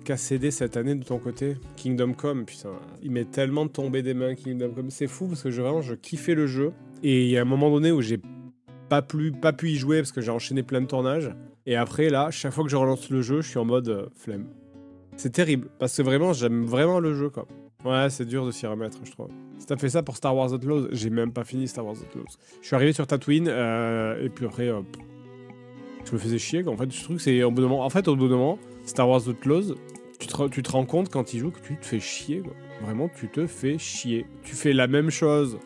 KCD cette année de ton côté? Kingdom Come, putain, il m'est tellement tombé des mains Kingdom Come. C'est fou parce que vraiment je kiffais le jeu. Et il y a un moment donné où j'ai pas pu y jouer parce que j'ai enchaîné plein de tournages. Et après là, chaque fois que je relance le jeu, je suis en mode flemme. C'est terrible parce que vraiment j'aime vraiment le jeu quoi. Ouais, c'est dur de s'y remettre, je trouve. Si t'as fait ça pour Star Wars Outlaws, j'ai même pas fini Star Wars Outlaws. Je suis arrivé sur Tatooine et puis après, je me faisais chier. En fait, je trouve que c'est au bout d'un moment. En fait, au bout d'un moment, Star Wars Outlaws, tu te rends compte quand il joue que tu te fais chier. Quoi. Vraiment, tu te fais chier. Tu fais la même chose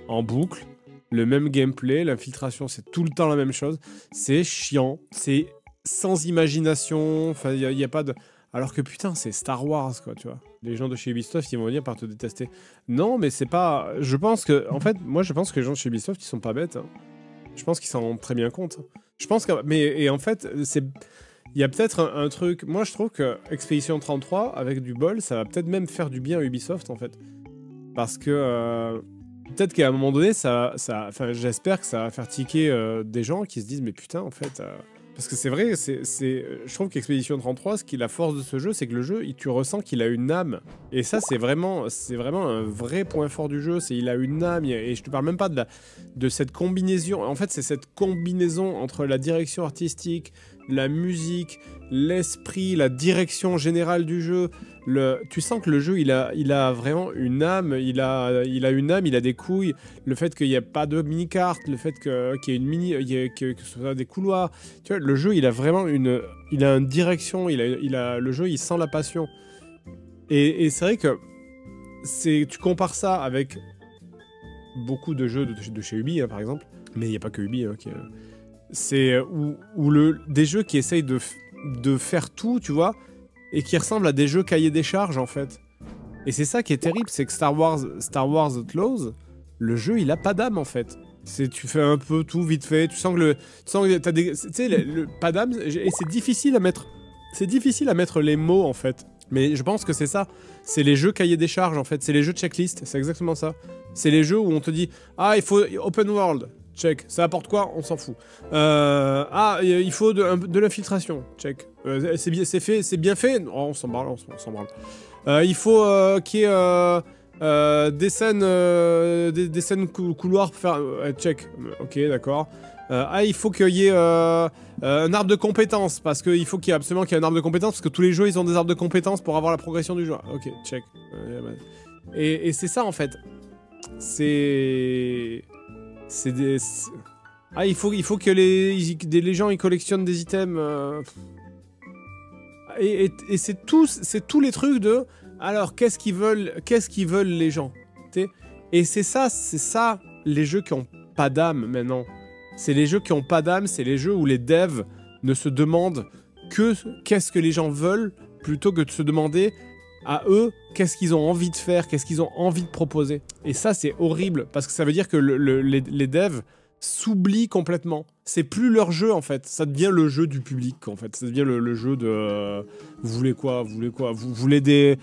en boucle, le même gameplay, l'infiltration, c'est tout le temps la même chose. C'est chiant, c'est sans imagination. Enfin, il y a pas de. Alors que putain, c'est Star Wars, quoi, tu vois. Les gens de chez Ubisoft, ils vont venir par te détester. Non, mais c'est pas... Je pense que... En fait, moi, je pense que les gens de chez Ubisoft, ils sont pas bêtes. Hein. Je pense qu'ils s'en rendent très bien compte. Je pense que... Mais et en fait, c'est... Il y a peut-être un truc... Moi, je trouve que Expedition 33, avec du bol, ça va peut-être même faire du bien à Ubisoft, en fait. Parce que... peut-être qu'à un moment donné, enfin, j'espère que ça va faire tiquer des gens qui se disent « Mais putain, en fait... Parce que c'est vrai, je trouve qu'Expedition 33, ce qui est la force de ce jeu, c'est que le jeu, tu ressens qu'il a une âme. Et ça, c'est vraiment un vrai point fort du jeu, c'est il a une âme. Et je te parle même pas de cette combinaison. En fait, c'est cette combinaison entre la direction artistique, la musique, l'esprit, la direction générale du jeu. Tu sens que le jeu, il a vraiment une âme, il a une âme, il a des couilles. Le fait qu'il n'y ait pas de mini-carte, le fait qu'il y ait une que ce soit des couloirs. Tu vois, le jeu, il a vraiment une direction, le jeu, il sent la passion. Et c'est vrai que tu compares ça avec beaucoup de jeux de chez Ubi, hein, par exemple. Mais il n'y a pas que Ubi. Hein, c'est des jeux qui essayent de faire tout, tu vois, et qui ressemblent à des jeux cahiers des charges, en fait. Et c'est ça qui est terrible, c'est que Star Wars Outlaws, le jeu, il a pas d'âme, en fait. Tu fais un peu tout vite fait, tu sens que t'as des... Tu sais, pas d'âme, et c'est difficile à mettre les mots, en fait. Mais je pense que c'est ça. C'est les jeux cahiers des charges, en fait. C'est les jeux checklist, c'est exactement ça. C'est les jeux où on te dit « Ah, il faut open world ». Check. Ça apporte quoi? On s'en fout. Il faut de l'infiltration. Check. C'est bien fait. Oh, on s'en branle. Il faut qu'il y ait des scènes couloirs pour faire... check. Ok, d'accord. Il faut qu'il y ait un arbre de compétences. Parce qu'il faut qu'il y ait absolument qu'il y ait un arbre de compétences. Parce que tous les jeux, ils ont des arbres de compétences pour avoir la progression du jeu. Ok, check. Et c'est ça, en fait. Il faut que les gens ils collectionnent des items. Et c'est tous les trucs de. Alors qu'est-ce qu'ils veulent les gens. Et c'est ça les jeux qui ont pas d'âme maintenant. C'est les jeux qui ont pas d'âme, c'est les jeux où les devs ne se demandent que qu'est-ce que les gens veulent plutôt que de se demander à eux, qu'est-ce qu'ils ont envie de faire, qu'est-ce qu'ils ont envie de proposer. Et ça, c'est horrible, parce que ça veut dire que les devs s'oublient complètement. C'est plus leur jeu, en fait. Ça devient le jeu du public, en fait. Ça devient le jeu de... vous voulez quoi? Vous voulez des...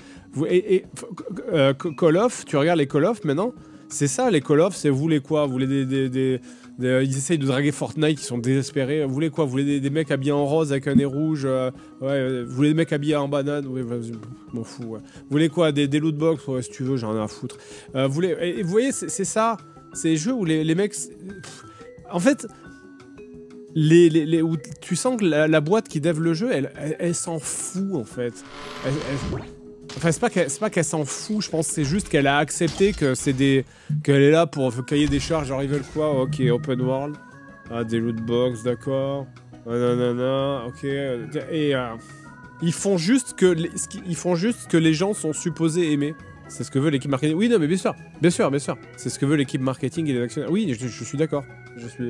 Call of, tu regardes les Call of, maintenant, c'est ça, les Call of, c'est vous voulez quoi? Vous voulez ils essayent de draguer Fortnite, ils sont désespérés. Vous voulez quoi? Vous voulez des mecs habillés en rose avec un nez rouge? Vous voulez des mecs habillés en banane? Ouais, vas-y, m'en fous. Ouais. Vous voulez quoi? Des loot box? Ouais, si tu veux, j'en ai à foutre. Vous voyez, c'est ça. C'est les jeux où les mecs... En fait, où tu sens que la boîte qui dev le jeu, elle s'en fout, en fait. Enfin, c'est pas qu'elle s'en fout, je pense que c'est juste qu'elle a accepté que qu'elle est là pour cahier des charges, genre ils veulent quoi? Ok, open world. Ah, des loot box, d'accord. Nanana, ok. Et ils font juste que les gens sont supposés aimer. C'est ce que veut l'équipe marketing. Oui, non, mais bien sûr. C'est ce que veut l'équipe marketing et les actionnaires. Oui, je suis d'accord. Je suis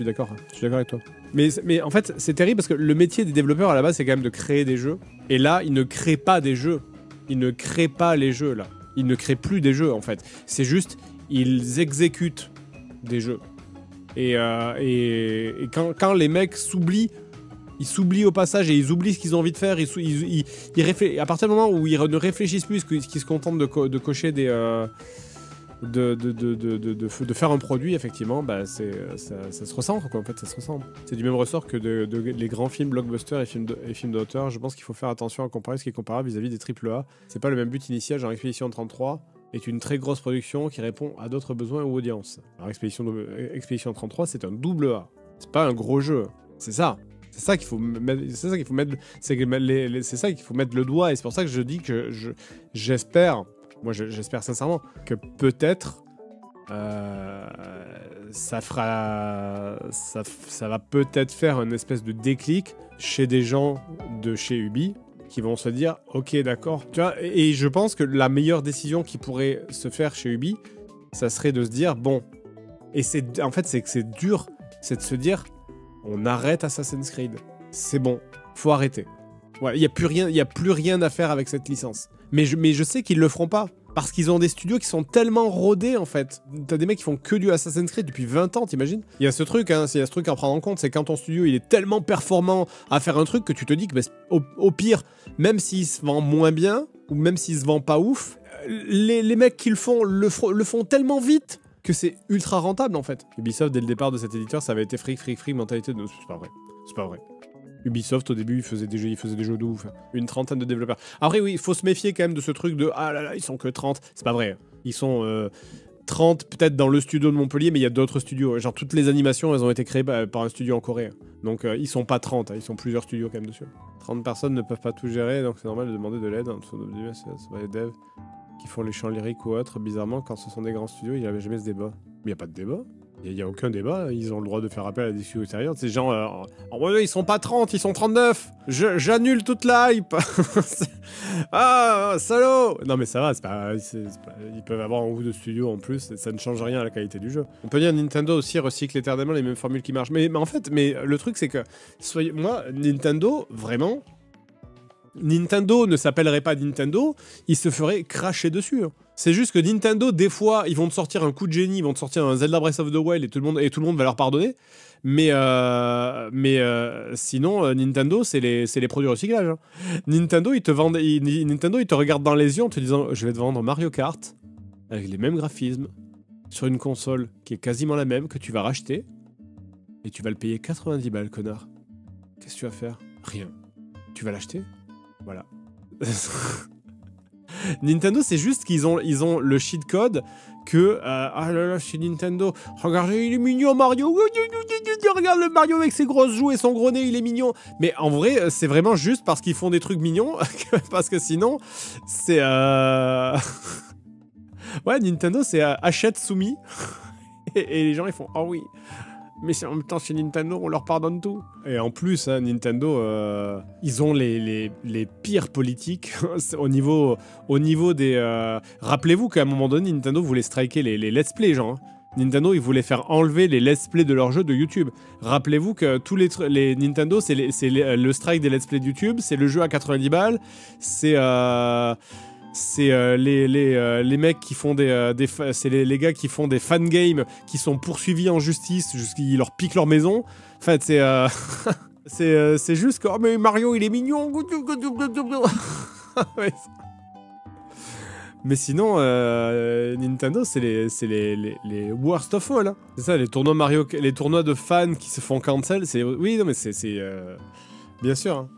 d'accord. Je suis d'accord avec toi. Mais en fait, c'est terrible parce que le métier des développeurs à la base, c'est quand même de créer des jeux. Et là, ils ne créent pas des jeux. Ils ne créent pas les jeux, là. Ils ne créent plus des jeux, en fait. C'est juste, ils exécutent des jeux. Et quand les mecs s'oublient, ils s'oublient au passage et ils oublient ce qu'ils ont envie de faire. À partir du moment où ils ne réfléchissent plus, qu'ils se contentent de cocher de faire un produit, effectivement, bah, ça se ressemble, quoi, en fait, ça se ressemble. C'est du même ressort que les grands films blockbusters et films d'auteur. Je pense qu'il faut faire attention à comparer ce qui est comparable vis-à-vis des AAA. C'est pas le même but initial, genre Expédition 33 est une très grosse production qui répond à d'autres besoins ou audiences. Alors Expédition 33, c'est un double A. C'est pas un gros jeu. C'est ça. C'est ça qu'il faut mettre. C'est ça qu'il faut mettre. C'est ça qu'il faut mettre le doigt. Et c'est pour ça que je dis que j'espère. Moi, j'espère sincèrement que peut-être ça va peut-être faire une espèce de déclic chez des gens de chez Ubi qui vont se dire ok, d'accord. Tu vois, et je pense que la meilleure décision qui pourrait se faire chez Ubi, ça serait de se dire bon. Et en fait, c'est que c'est dur, c'est de se dire on arrête Assassin's Creed. C'est bon, faut arrêter. Ouais, il y a plus rien à faire avec cette licence. Mais je sais qu'ils le feront pas. Parce qu'ils ont des studios qui sont tellement rodés, en fait. T'as des mecs qui font que du Assassin's Creed depuis 20 ans, t'imagines? Il y a ce truc, hein, il y a ce truc à prendre en compte, c'est quand ton studio il est tellement performant à faire un truc que tu te dis que bah, au pire, même s'il se vend moins bien, ou même s'il se vend pas ouf, les mecs qui le font tellement vite que c'est ultra rentable, en fait. Ubisoft, dès le départ de cet éditeur, ça avait été fric, mentalité de... C'est pas vrai. C'est pas vrai. Ubisoft, au début, il faisait des jeux de ouf. Une trentaine de développeurs. Après, oui, il faut se méfier quand même de ce truc de « Ah là là, ils sont que 30 ». C'est pas vrai. Ils sont 30 peut-être dans le studio de Montpellier, mais il y a d'autres studios. Genre, toutes les animations, elles ont été créées par un studio en Corée. Donc, ils sont pas 30, hein, ils sont plusieurs studios quand même dessus. 30 personnes ne peuvent pas tout gérer, donc c'est normal de demander de l'aide. C'est pas les devs qui font les chants lyriques ou autres. Bizarrement, quand ce sont des grands studios, il n'y avait jamais ce débat. Mais il n'y a pas de débat. Il n'y a aucun débat, ils ont le droit de faire appel à des studios extérieurs. Ces gens, ouais, ils sont pas 30, ils sont 39. J'annule toute la hype. Ah, salaud. Non mais ça va, ils peuvent avoir un goût de studio en plus, et ça ne change rien à la qualité du jeu. On peut dire Nintendo aussi recycle éternellement les mêmes formules qui marchent. Mais en fait, le truc c'est que, moi, Nintendo, vraiment... Nintendo ne s'appellerait pas Nintendo, il se ferait cracher dessus. Hein. C'est juste que Nintendo, des fois, ils vont te sortir un coup de génie, ils vont te sortir un Zelda Breath of the Wild et tout le monde va leur pardonner. Mais sinon, Nintendo, c'est les produits recyclage. Hein. Nintendo, ils te regardent dans les yeux en te disant « Je vais te vendre Mario Kart avec les mêmes graphismes sur une console qui est quasiment la même que tu vas racheter et tu vas le payer 90 balles, connard. Qu'est-ce que tu vas faire? Rien. Tu vas l'acheter ? Voilà. Nintendo, c'est juste qu'ils ont le cheat code que ah là là, chez Nintendo, regardez, il est mignon Mario. Regarde le Mario avec ses grosses joues et son gros nez, il est mignon. Mais en vrai, c'est vraiment juste parce qu'ils font des trucs mignons, parce que sinon, c'est ouais, Nintendo, c'est achète soumis et les gens ils font oh oui. Mais en même temps, chez Nintendo, on leur pardonne tout. Et en plus, hein, Nintendo, ils ont les pires politiques au niveau des... Rappelez-vous qu'à un moment donné, Nintendo voulait striker les let's play, genre. Hein. Nintendo, ils voulaient faire enlever les let's play de leurs jeux de YouTube. Rappelez-vous que tous les Nintendo, c'est le strike des let's play de YouTube, c'est le jeu à 90 balles, c'est les mecs qui font c'est les gars qui font des fan games qui sont poursuivis en justice jusqu'ils leur piquent leur maison. En fait, c'est juste que oh, mais Mario il est mignon. Ouais. Mais sinon, Nintendo, c'est les worst of all. Hein. C'est ça, les tournois de fans qui se font cancel. Oui, non, mais c'est bien sûr. Hein.